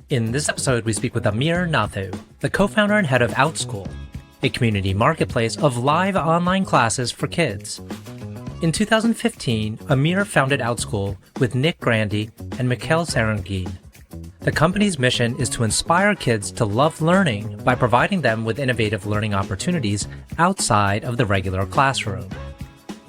In this episode, we speak with Amir Nathoo, the co-founder and head of Outschool, a community marketplace of live online classes for kids. In 2015, Amir founded Outschool with Nick Grandy and Mikhail Seregine. The company's mission is to inspire kids to love learning by providing them with innovative learning opportunities outside of the regular classroom.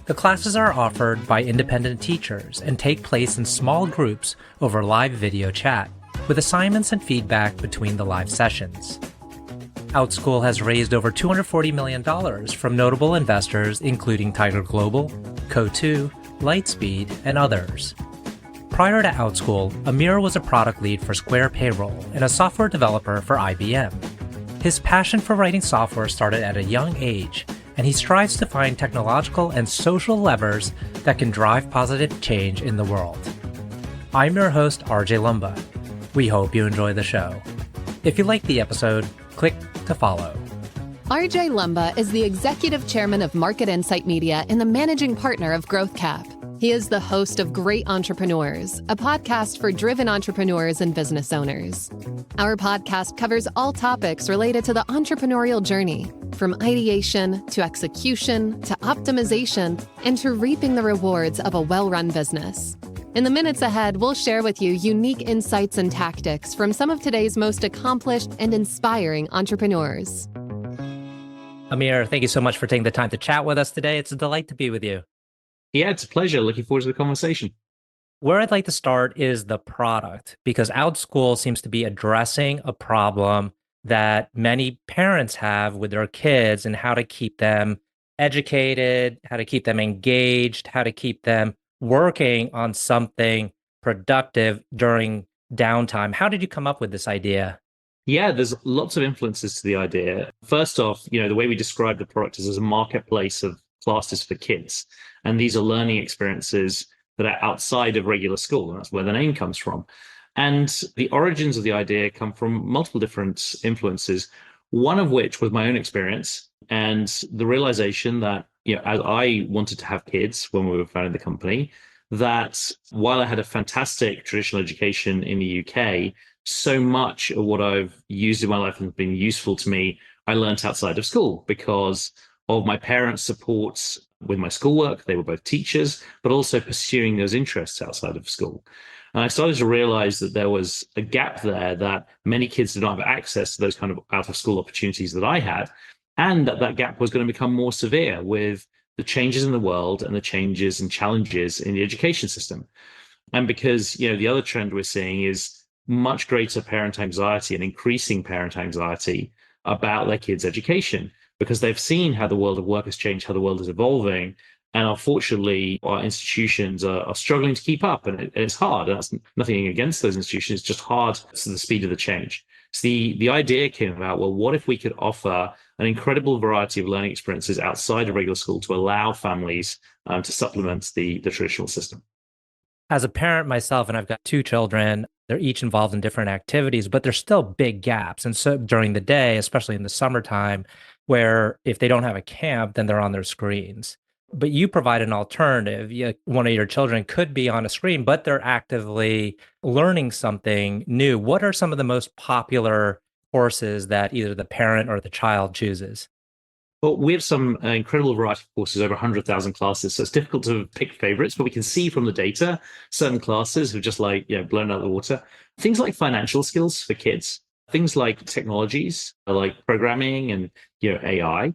The classes are offered by independent teachers and take place in small groups over live video chat, with assignments and feedback between the live sessions. Outschool has raised over $240 million from notable investors including Tiger Global, Coatue, Lightspeed, and others. Prior to Outschool, Amir was a product lead for Square Payroll and a software developer for IBM. His passion for writing software started at a young age, and he strives to find technological and social levers that can drive positive change in the world. I'm your host, RJ Lumba. We hope you enjoy the show. If you like the episode, click to follow. RJ Lumba is the executive chairman of Market Insight Media and the managing partner of GrowthCap. He is the host of Great Entrepreneurs, a podcast for driven entrepreneurs and business owners. Our podcast covers all topics related to the entrepreneurial journey, from ideation to execution to optimization and to reaping the rewards of a well-run business. In the minutes ahead, we'll share with you unique insights and tactics from some of today's most accomplished and inspiring entrepreneurs. Amir, thank you so much for taking the time to chat with us today. It's a delight to be with you. Yeah, it's a pleasure. Looking forward to the conversation. Where I'd like to start is the product, because Outschool seems to be addressing a problem that many parents have with their kids and how to keep them educated, how to keep them engaged, how to keep them working on something productive during downtime. How did you come up with this idea? Yeah, there's lots of influences to the idea. First off, the way we describe the product is as a marketplace of classes for kids. And these are learning experiences that are outside of regular school. And that's where the name comes from. And the origins of the idea come from multiple different influences, one of which was my own experience and the realization that, as I wanted to have kids when we were founding the company, that while I had a fantastic traditional education in the UK, so much of what I've used in my life has been useful to me, I learned outside of school because of my parents' support with my schoolwork. They were both teachers, but also pursuing those interests outside of school. And I started to realize that there was a gap there, that many kids did not have access to those kind of out of school opportunities that I had. And that gap was going to become more severe with the changes in the world and the changes and challenges in the education system. And because, the other trend we're seeing is much greater parent anxiety and increasing parent anxiety about their kids' education, because they've seen how the world of work has changed, how the world is evolving. And unfortunately, our institutions are struggling to keep up, and it's hard. And that's nothing against those institutions, it's just hard to the speed of the change. So the idea came about, well, what if we could offer an incredible variety of learning experiences outside of regular school to allow families to supplement the traditional system? As a parent myself, and I've got two children, they're each involved in different activities, but there's still big gaps. And so during the day, especially in the summertime, where if they don't have a camp, then they're on their screens. But you provide an alternative. One of your children could be on a screen, but they're actively learning something new. What are some of the most popular courses that either the parent or the child chooses? Well, we have some incredible variety of courses, over 100,000 classes. So it's difficult to pick favorites, but we can see from the data, certain classes have just blown out of the water. Things like financial skills for kids, things like technologies, like programming and AI,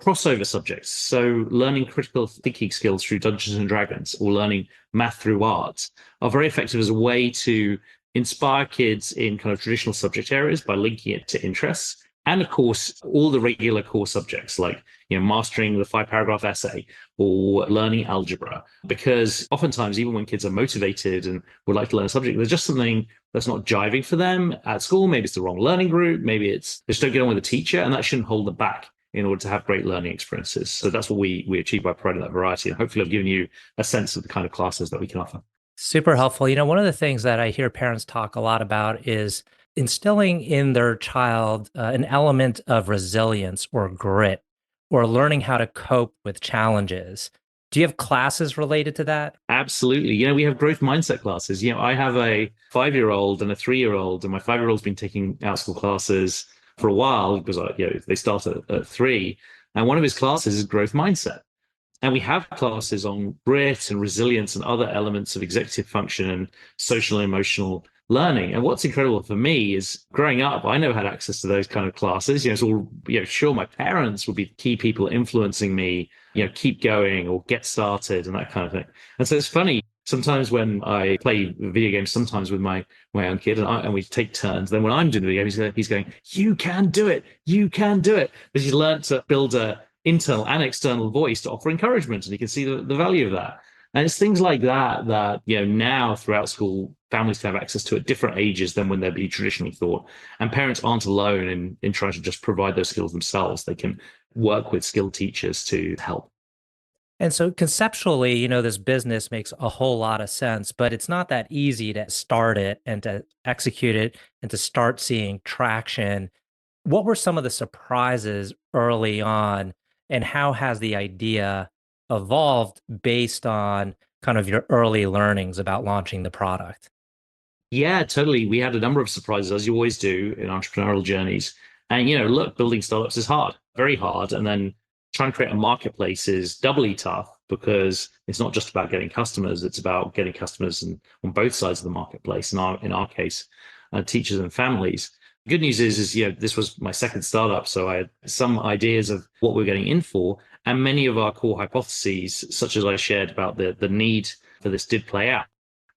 crossover subjects. So learning critical thinking skills through Dungeons and Dragons or learning math through art are very effective as a way to inspire kids in kind of traditional subject areas by linking it to interests. And of course, all the regular core subjects like mastering the 5-paragraph essay or learning algebra, because oftentimes, even when kids are motivated and would like to learn a subject, there's just something that's not jiving for them at school. Maybe it's the wrong learning group. Maybe it's they just don't get on with the teacher, and that shouldn't hold them back in order to have great learning experiences. So that's what we achieve by providing that variety. And hopefully I've given you a sense of the kind of classes that we can offer. Super helpful. One of the things that I hear parents talk a lot about is instilling in their child an element of resilience or grit, or learning how to cope with challenges. Do you have classes related to that? Absolutely. We have growth mindset classes. I have a 5-year-old and a 3-year-old, and my 5-year-old's been taking Outschool classes for a while because they start at 3. And one of his classes is growth mindset. And we have classes on grit and resilience and other elements of executive function and social and emotional learning. And what's incredible for me is growing up, I never had access to those kind of classes. It's all, sure, my parents would be key people influencing me, keep going or get started and that kind of thing. And so it's funny. Sometimes when I play video games, sometimes with my own kid, and we take turns. Then when I'm doing the video game, he's going, "You can do it! You can do it!" Because he's learned to build a internal and external voice to offer encouragement, and you can see the value of that. And it's things like that now throughout school, families can have access to at different ages than when they'd be traditionally thought. And parents aren't alone in trying to just provide those skills themselves. They can work with skilled teachers to help. And so conceptually, this business makes a whole lot of sense, but it's not that easy to start it and to execute it and to start seeing traction. What were some of the surprises early on, and how has the idea evolved based on kind of your early learnings about launching the product? Yeah, totally. We had a number of surprises, as you always do in entrepreneurial journeys. And, look, building startups is hard, very hard. And then trying to create a marketplace is doubly tough because it's not just about getting customers, it's about getting customers on both sides of the marketplace. In our case, teachers and families. The good news is this was my second startup, so I had some ideas of what we're getting in for, and many of our core hypotheses, such as I shared about the need for this, did play out.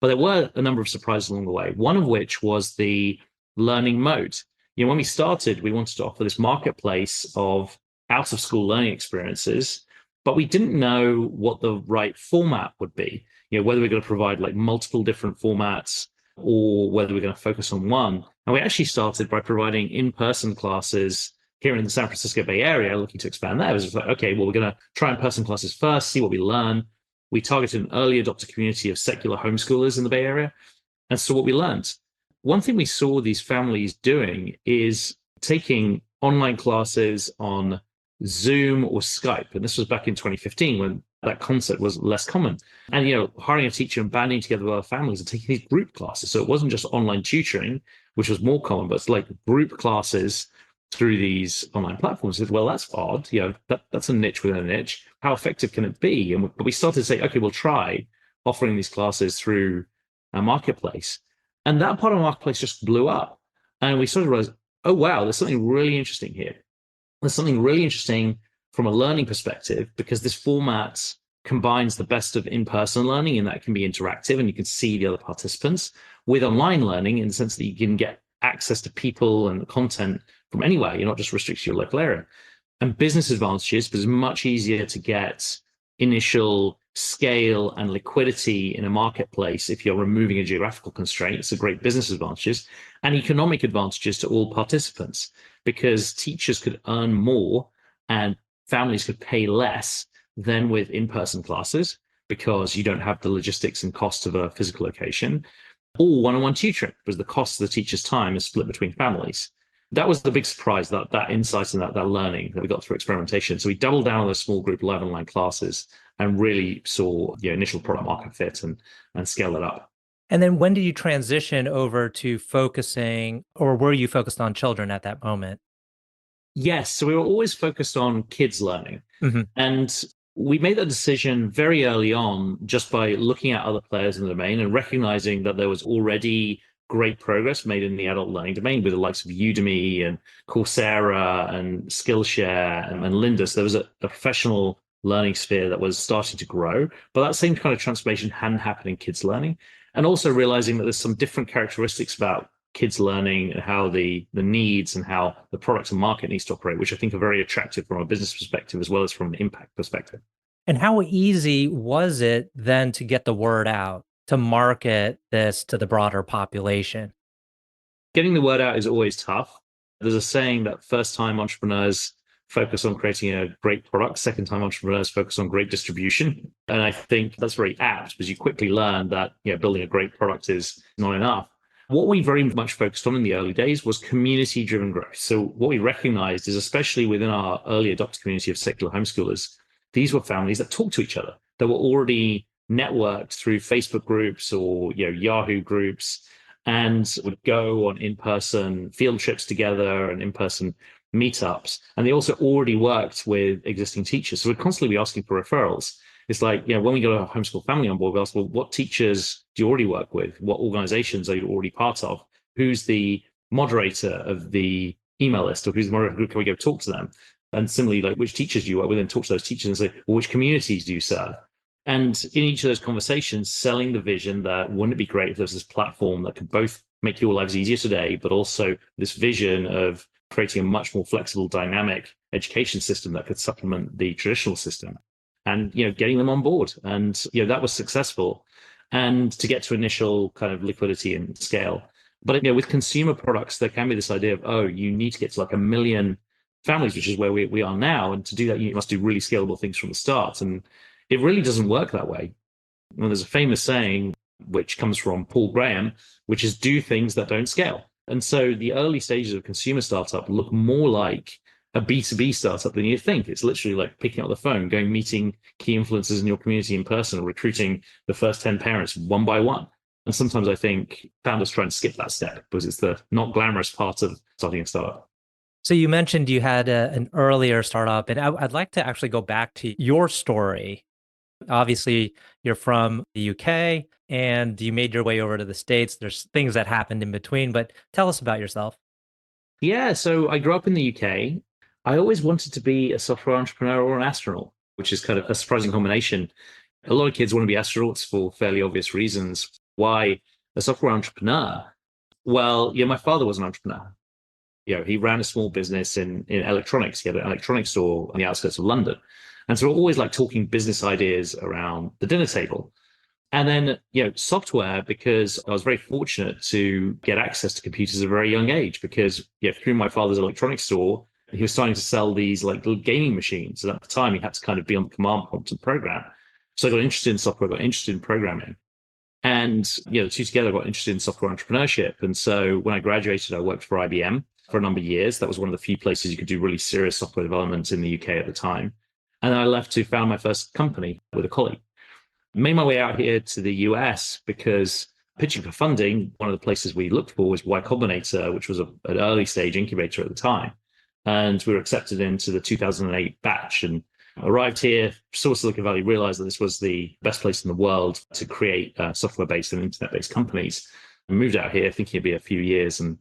But there were a number of surprises along the way, one of which was the learning mode. When we started, we wanted to offer this marketplace of out of school learning experiences, but we didn't know what the right format would be, whether we're going to provide like multiple different formats or whether we're going to focus on one. And we actually started by providing in-person classes here in the San Francisco Bay Area, looking to expand that. It was like, okay, well, we're going to try in-person classes first, see what we learn. We targeted an early adopter community of secular homeschoolers in the Bay Area and saw what we learned. One thing we saw these families doing is taking online classes on Zoom or Skype. And this was back in 2015 when that concept was less common. And, hiring a teacher and banding together with other families and taking these group classes. So it wasn't just online tutoring, which was more common, but it's like group classes through these online platforms. Well, that's odd. That's a niche within a niche. How effective can it be? And we started to say, okay, we'll try offering these classes through a marketplace. And that part of the marketplace just blew up. And we sort of realized, oh, wow, there's something really interesting here. There's something really interesting from a learning perspective because this format combines the best of in-person learning, and that can be interactive and you can see the other participants, with online learning in the sense that you can get access to people and content from anywhere. You're not just restricted to your local area. And business advantages, because it's much easier to get initial scale and liquidity in a marketplace if you're removing a geographical constraint. It's a great business advantages, and economic advantages to all participants because teachers could earn more and families could pay less than with in-person classes because you don't have the logistics and costs of a physical location, or one-on-one tutoring because the cost of the teacher's time is split between families. That was the big surprise, that insight and that learning that we got through experimentation. So we doubled down on those small group live online classes and really saw initial product market fit and scale it up. And then when did you transition over to focusing, or were you focused on children at that moment? Yes. So we were always focused on kids learning. Mm-hmm. And we made that decision very early on just by looking at other players in the domain and recognizing that there was already great progress made in the adult learning domain with the likes of Udemy and Coursera and Skillshare and Lynda. So there was a professional learning sphere that was starting to grow, but that same kind of transformation hadn't happened in kids learning. And also realizing that there's some different characteristics about kids learning and how the needs and how the product and market needs to operate, which I think are very attractive from a business perspective as well as from an impact perspective. And how easy was it then to get the word out, to market this to the broader population? Getting the word out is always tough. There's a saying that first-time entrepreneurs focus on creating a great product, second-time entrepreneurs focus on great distribution. And I think that's very apt because you quickly learn that building a great product is not enough. What we very much focused on in the early days was community-driven growth. So what we recognized is, especially within our early adopter community of secular homeschoolers, these were families that talk to each other. that were already networked through Facebook groups or Yahoo groups, and would go on in-person field trips together and in-person meetups. And they also already worked with existing teachers. So we'd constantly be asking for referrals. It's like, when we got a homeschool family on board, we asked, well, what teachers do you already work with? What organizations are you already part of? Who's the moderator of the email list, or who's the moderator? Who can we go talk to them? And similarly, like, which teachers do you work with, and talk to those teachers and say, well, which communities do you serve? And in each of those conversations, selling the vision that wouldn't it be great if there was this platform that could both make your lives easier today, but also this vision of creating a much more flexible, dynamic education system that could supplement the traditional system, and getting them on board. And that was successful, and to get to initial kind of liquidity and scale. But with consumer products, there can be this idea of, oh, you need to get to like 1 million families, which is where we are now. And to do that, you must do really scalable things from the start. And it really doesn't work that way. Well, there's a famous saying, which comes from Paul Graham, which is do things that don't scale. And so the early stages of consumer startup look more like a B2B startup than you think. It's literally like picking up the phone, going meeting key influencers in your community in person, recruiting the first 10 parents one by one. And sometimes I think founders try and skip that step because it's the not glamorous part of starting a startup. So you mentioned you had an earlier startup, and I'd like to actually go back to your story. Obviously, you're from the UK and you made your way over to the States. There's things that happened in between, but tell us about yourself. Yeah, so I grew up in the UK. I always wanted to be a software entrepreneur or an astronaut, which is kind of a surprising combination. A lot of kids want to be astronauts for fairly obvious reasons. Why a software entrepreneur? Well, my father was an entrepreneur. He ran a small business in electronics. He had an electronics store on the outskirts of London. And so we're always like talking business ideas around the dinner table. And then, software, because I was very fortunate to get access to computers at a very young age, because through my father's electronics store, he was starting to sell these like little gaming machines. And at the time, he had to kind of be on the command prompt and program. So I got interested in software, got interested in programming. And, the two together got interested in software entrepreneurship. And so when I graduated, I worked for IBM for a number of years. That was one of the few places you could do really serious software development in the UK at the time. And then I left to found my first company with a colleague. Made my way out here to the US because pitching for funding, one of the places we looked for was Y Combinator, which was an early stage incubator at the time. And we were accepted into the 2008 batch and arrived here, saw Silicon Valley, realized that this was the best place in the world to create software-based and internet-based companies. And moved out here thinking it'd be a few years, and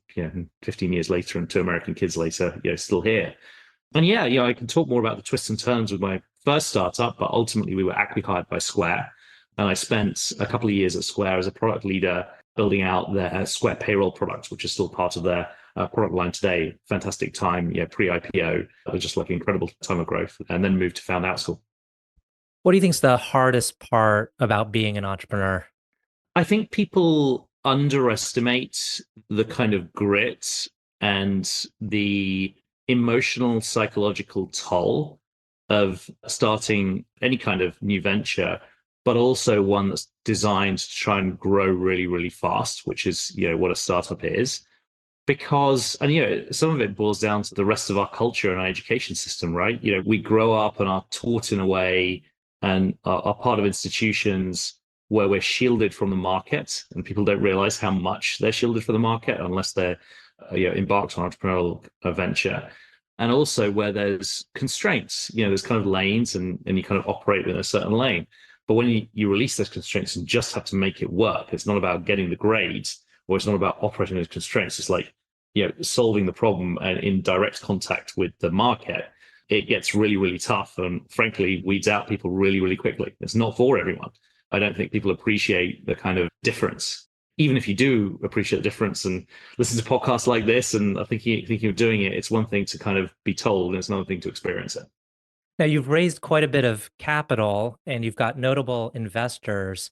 15 years later and 2 American kids later, still here. And I can talk more about the twists and turns with my first startup, but ultimately we were acqui-hired by Square. And I spent a couple of years at Square as a product leader, building out their Square Payroll product, which is still part of their product line today. Fantastic time, pre-IPO. It was just like an incredible time of growth, and then moved to found Outschool. What do you think is the hardest part about being an entrepreneur? I think people underestimate the kind of grit and the emotional, psychological toll of starting any kind of new venture, but also one that's designed to try and grow really, really fast, which is, what a startup is. Because, and some of it boils down to the rest of our culture and our education system, right? We grow up and are taught in a way and are part of institutions where we're shielded from the market, and people don't realize how much they're shielded from the market unless they're embarked on entrepreneurial venture. And also where there's constraints, there's kind of lanes and you kind of operate in a certain lane. But when you release those constraints and just have to make it work, it's not about getting the grades, or it's not about operating those constraints. It's like, solving the problem and in direct contact with the market. It gets really, really tough and frankly weeds out people really, really quickly. It's not for everyone. I don't think people appreciate the kind of difference. Even if you do appreciate the difference and listen to podcasts like this and are thinking of doing it, it's one thing to kind of be told and it's another thing to experience it. Now, you've raised quite a bit of capital and you've got notable investors.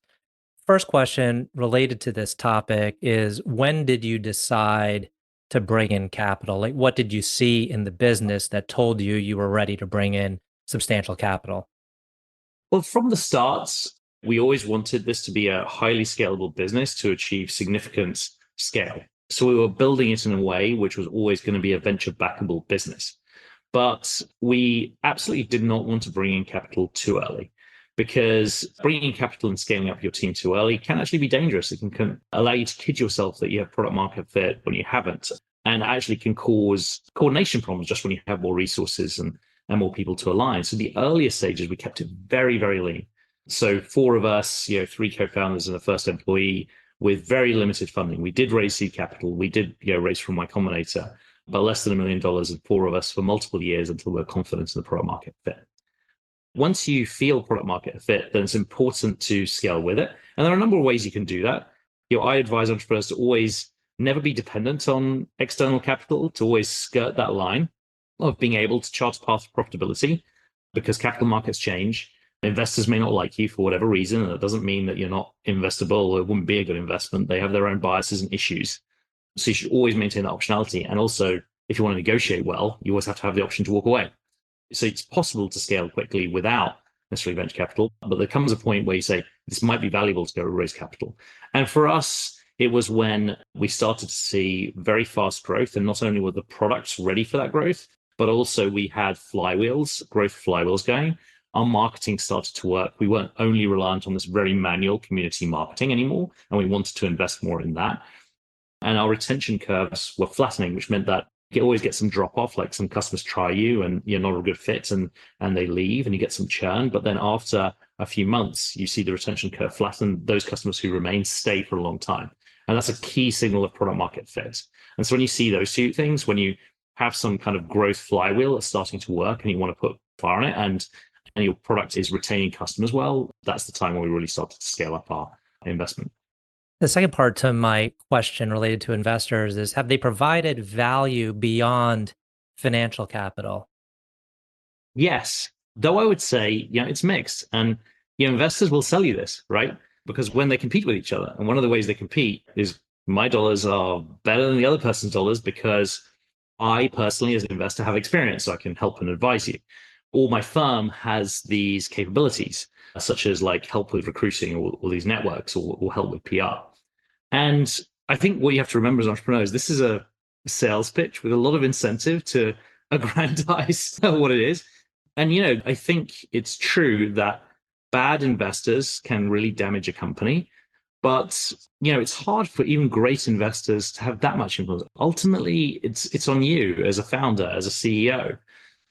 First question related to this topic is, when did you decide to bring in capital? Like, what did you see in the business that told you you were ready to bring in substantial capital? Well, from the start, we always wanted this to be a highly scalable business to achieve significant scale. So we were building it in a way which was always going to be a venture backable business. But we absolutely did not want to bring in capital too early. because bringing capital and scaling up your team too early can actually be dangerous. It can allow you to kid yourself that you have product market fit when you haven't, and actually can cause coordination problems just when you have more resources and more people to align. So the earlier stages, we kept it very, very lean. So 4 of us, 3 co-founders and the first employee with very limited funding. We did raise seed capital. We did raise from Y Combinator, but less than $1 million, and 4 of us for multiple years until we're confident in the product market fit. Once you feel product market fit, then it's important to scale with it. And there are a number of ways you can do that. I advise entrepreneurs to always never be dependent on external capital, to always skirt that line of being able to chart a path to profitability, because capital markets change. Investors may not like you for whatever reason, and that doesn't mean that you're not investable or it wouldn't be a good investment. They have their own biases and issues. So you should always maintain that optionality. And also, if you want to negotiate well, you always have to have the option to walk away. So it's possible to scale quickly without necessarily venture capital, but there comes a point where you say, this might be valuable to go raise capital. And for us, it was when we started to see very fast growth, and not only were the products ready for that growth, but also we had growth flywheels going. Our marketing started to work. We weren't only reliant on this very manual community marketing anymore, and we wanted to invest more in that. And our retention curves were flattening, which meant that you always get some drop off, like some customers try you and you're not a good fit and they leave, and you get some churn. But then after a few months, you see the retention curve flatten. Those customers who remain stay for a long time. And that's a key signal of product market fit. And so when you see those 2 things, when you have some kind of growth flywheel that's starting to work and you want to put fire on it, and your product is retaining customers well, that's the time when we really started to scale up our investment. The second part to my question related to investors is, have they provided value beyond financial capital? Yes, though I would say, it's mixed. And investors will sell you this, right? Because when they compete with each other, and one of the ways they compete is my dollars are better than the other person's dollars because I personally, as an investor, have experience, so I can help and advise you. Or my firm has these capabilities, such as like help with recruiting or these networks or help with PR. And I think what you have to remember as entrepreneurs, this is a sales pitch with a lot of incentive to aggrandize what it is. And, I think it's true that bad investors can really damage a company. But, it's hard for even great investors to have that much influence. Ultimately, it's on you as a founder, as a CEO.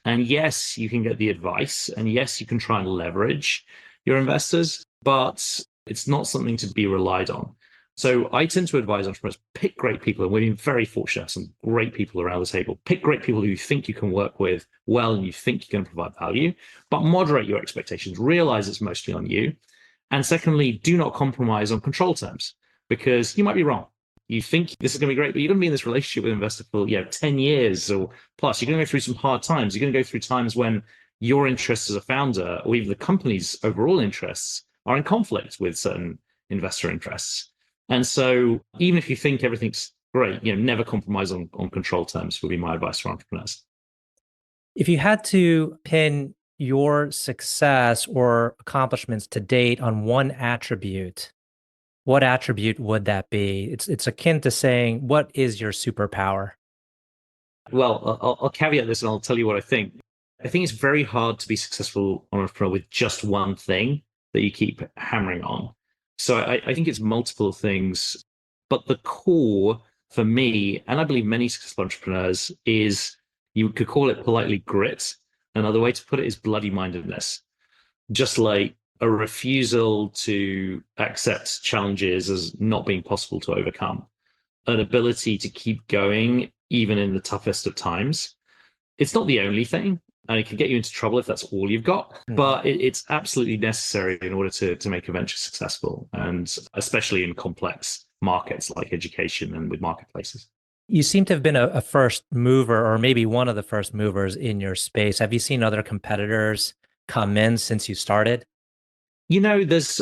And yes, you can get the advice, and yes, you can try and leverage your investors, but it's not something to be relied on. So I tend to advise entrepreneurs, pick great people, and we've been very fortunate, some great people around the table. Pick great people who you think you can work with well and you think you can provide value, but moderate your expectations. Realize it's mostly on you. And secondly, do not compromise on control terms, because you might be wrong. You think this is going to be great, but you're going to be in this relationship with an investor for 10 years or plus. You're going to go through some hard times. You're going to go through times when your interests as a founder, or even the company's overall interests, are in conflict with certain investor interests. And so even if you think everything's great, never compromise on control terms would be my advice for entrepreneurs. If you had to pin your success or accomplishments to date on one attribute, what attribute would that be? It's akin to saying, what is your superpower? Well, I'll caveat this and I'll tell you what I think. I think it's very hard to be successful entrepreneur with just one thing that you keep hammering on. So I think it's multiple things, but the core for me, and I believe many successful entrepreneurs, is, you could call it politely, grit. Another way to put it is bloody-mindedness. Just like a refusal to accept challenges as not being possible to overcome, an ability to keep going even in the toughest of times. It's not the only thing, and it can get you into trouble if that's all you've got, but it's absolutely necessary in order to make a venture successful, and especially in complex markets like education and with marketplaces. You seem to have been a first mover, or maybe one of the first movers in your space. Have you seen other competitors come in since you started? There's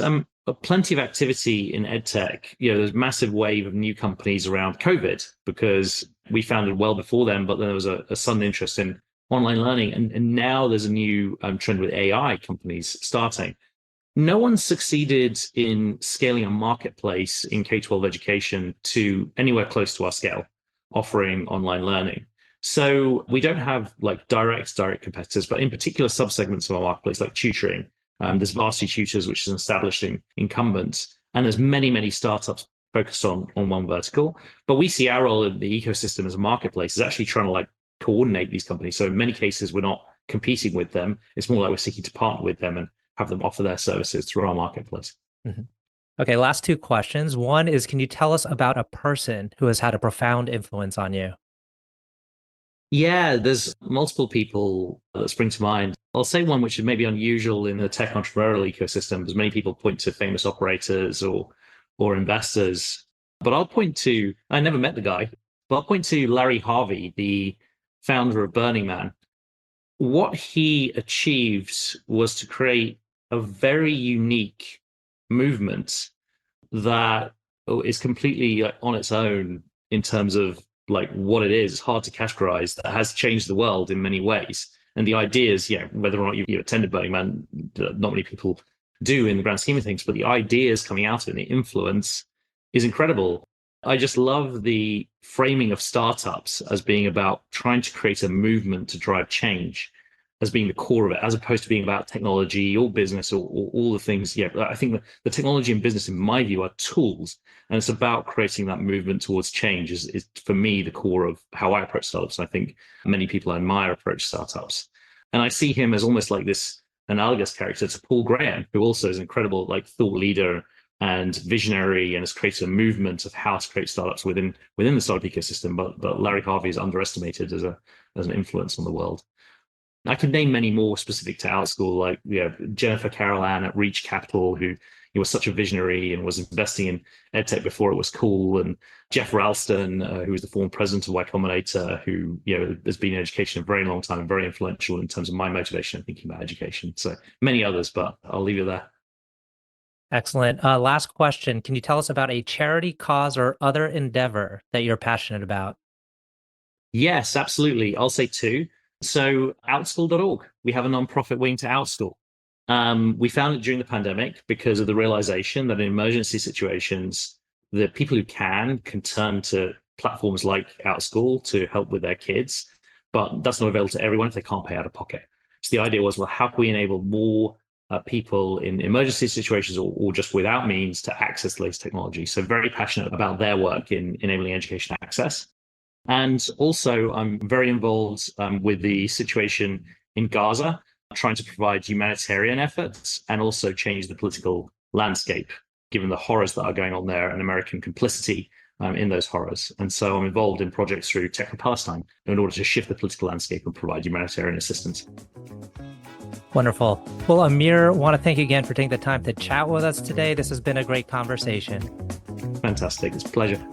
plenty of activity in edtech. There's a massive wave of new companies around COVID, because we founded well before then, but then there was a sudden interest in online learning. And now there's a new trend with AI companies starting. No one succeeded in scaling a marketplace in K-12 education to anywhere close to our scale, offering online learning. So we don't have like direct competitors, but in particular subsegments of our marketplace, like tutoring, There's Varsity Tutors, which is an established incumbent. And there's many, many startups focused on one vertical. But we see our role in the ecosystem as a marketplace is actually trying to coordinate these companies. So in many cases, we're not competing with them. It's more like we're seeking to partner with them and have them offer their services through our marketplace. Mm-hmm. Okay, last two questions. One is, can you tell us about a person who has had a profound influence on you? Yeah, there's multiple people that spring to mind. I'll say one which is maybe unusual in the tech entrepreneurial ecosystem, as many people point to famous operators or investors. But I'll point to, I never met the guy, but I'll point to Larry Harvey, the founder of Burning Man. What he achieved was to create a very unique movement that is completely on its own in terms of what it is. It's hard to categorize, that has changed the world in many ways. And the ideas, whether or not you attended Burning Man, not many people do in the grand scheme of things, but the ideas coming out of it and the influence is incredible. I just love the framing of startups as being about trying to create a movement to drive change as being the core of it, as opposed to being about technology or business or all the things. I think the technology and business, in my view, are tools. And it's about creating that movement towards change is for me, the core of how I approach startups. I think many people admire approach startups. And I see him as almost like this analogous character to Paul Graham, who also is an incredible thought leader and visionary, and has created a movement of how to create startups within the startup ecosystem. But Larry Harvey is underestimated as an influence on the world. I could name many more specific to Outschool, Jennifer Carolan at Reach Capital, who was such a visionary and was investing in edtech before it was cool, and Jeff Ralston, who was the former president of Y Combinator, who has been in education a very long time and very influential in terms of my motivation and thinking about education. So many others, but I'll leave it there. Excellent. Last question. Can you tell us about a charity, cause, or other endeavor that you're passionate about? Yes, absolutely. I'll say two. So outschool.org, we have a nonprofit wing to Outschool. We found it during the pandemic because of the realization that in emergency situations, the people who can turn to platforms like Outschool to help with their kids, but that's not available to everyone if they can't pay out of pocket. So the idea was, well, how can we enable more people in emergency situations or just without means to access the latest technology? So very passionate about their work in enabling education access. And also, I'm very involved with the situation in Gaza, trying to provide humanitarian efforts and also change the political landscape, given the horrors that are going on there and American complicity in those horrors. And so I'm involved in projects through Tech for Palestine in order to shift the political landscape and provide humanitarian assistance. Wonderful. Well, Amir, want to thank you again for taking the time to chat with us today. This has been a great conversation. Fantastic. It's a pleasure.